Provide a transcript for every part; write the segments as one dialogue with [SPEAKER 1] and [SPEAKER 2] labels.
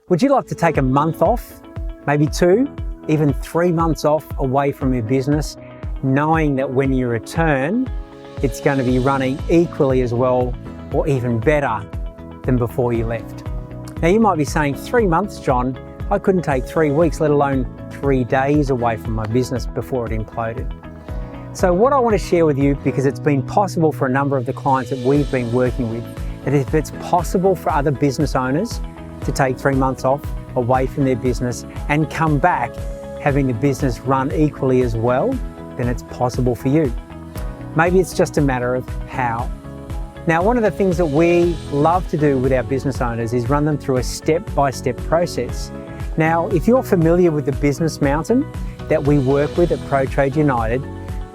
[SPEAKER 1] Would you like to take a month off, maybe 2, even 3 months off away from your business, knowing that when you return, it's going to be running equally as well or even better than before you left? Now you might be saying, 3 months, John, I couldn't take 3 weeks, let alone 3 days away from my business before it imploded. So what I want to share with you, because it's been possible for a number of the clients that we've been working with, that if it's possible for other business owners to take 3 months off away from their business and come back having the business run equally as well, then it's possible for you. Maybe it's just a matter of how. Now, one of the things that we love to do with our business owners is run them through a step-by-step process. Now, if you're familiar with the business mountain that we work with at Pro-Trade United,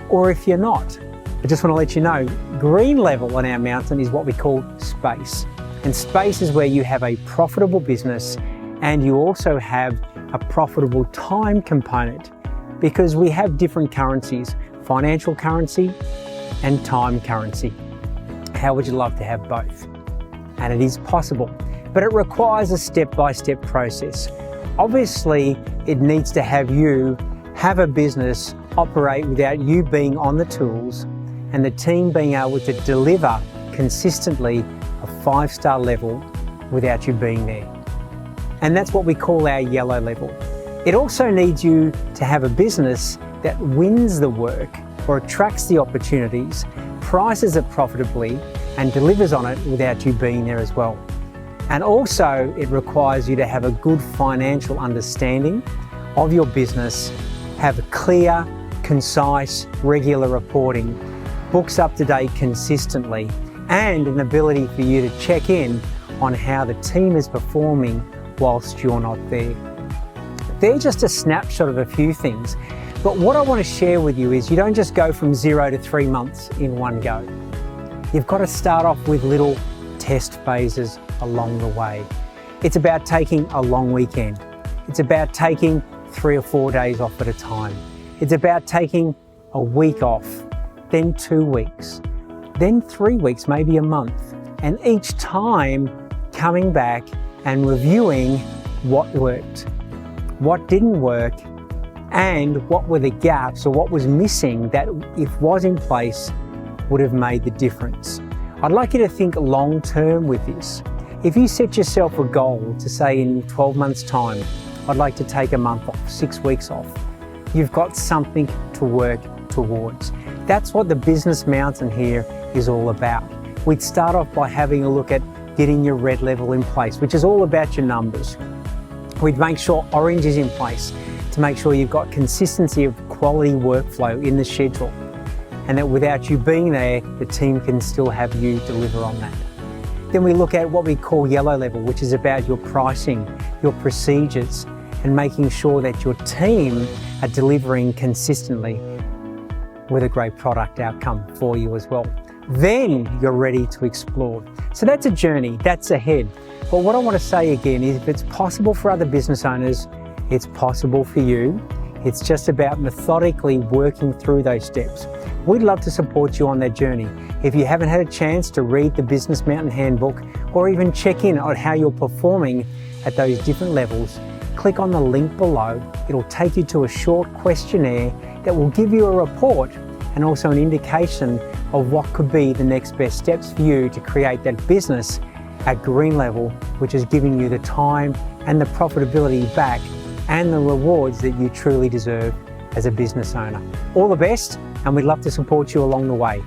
[SPEAKER 1] or if you're not, I just want to let you know, green level on our mountain is what we call space. And space is where you have a profitable business and you also have a profitable time component, because we have different currencies, financial currency and time currency. How would you love to have both? And it is possible, but it requires a step-by-step process. Obviously, it needs to have you have a business operate without you being on the tools and the team being able to deliver consistently a 5-star level without you being there. And that's what we call our yellow level. It also needs you to have a business that wins the work or attracts the opportunities, prices it profitably, and delivers on it without you being there as well. And also, it requires you to have a good financial understanding of your business, have clear, concise, regular reporting, books up to date consistently, and an ability for you to check in on how the team is performing whilst you're not there. They're just a snapshot of a few things. But what I want to share with you is you don't just go from 0 to 3 months in one go. You've got to start off with little test phases along the way. It's about taking a long weekend. It's about taking 3 or 4 days off at a time. It's about taking a week off, then 2 weeks, then 3 weeks, maybe a month. And each time coming back and reviewing what worked, what didn't work, and what were the gaps or what was missing that, if was in place, would have made the difference. I'd like you to think long term with this. If you set yourself a goal to say in 12 months time, I'd like to take a month off, 6 weeks off, you've got something to work towards. That's what the business mountain here is all about. We'd start off by having a look at getting your red level in place, which is all about your numbers. We'd make sure orange is in place to make sure you've got consistency of quality workflow in the schedule, and that without you being there, the team can still have you deliver on that. Then we look at what we call yellow level, which is about your pricing, your procedures, and making sure that your team are delivering consistently with a great product outcome for you as well. Then you're ready to explore. So that's a journey, that's ahead. But what I want to say again is, if it's possible for other business owners, it's possible for you. It's just about methodically working through those steps. We'd love to support you on that journey. If you haven't had a chance to read the Business Mountain Handbook or even check in on how you're performing at those different levels, click on the link below. It'll take you to a short questionnaire that will give you a report and also an indication of what could be the next best steps for you to create that business at green level, which is giving you the time and the profitability back and the rewards that you truly deserve as a business owner. All the best, and we'd love to support you along the way.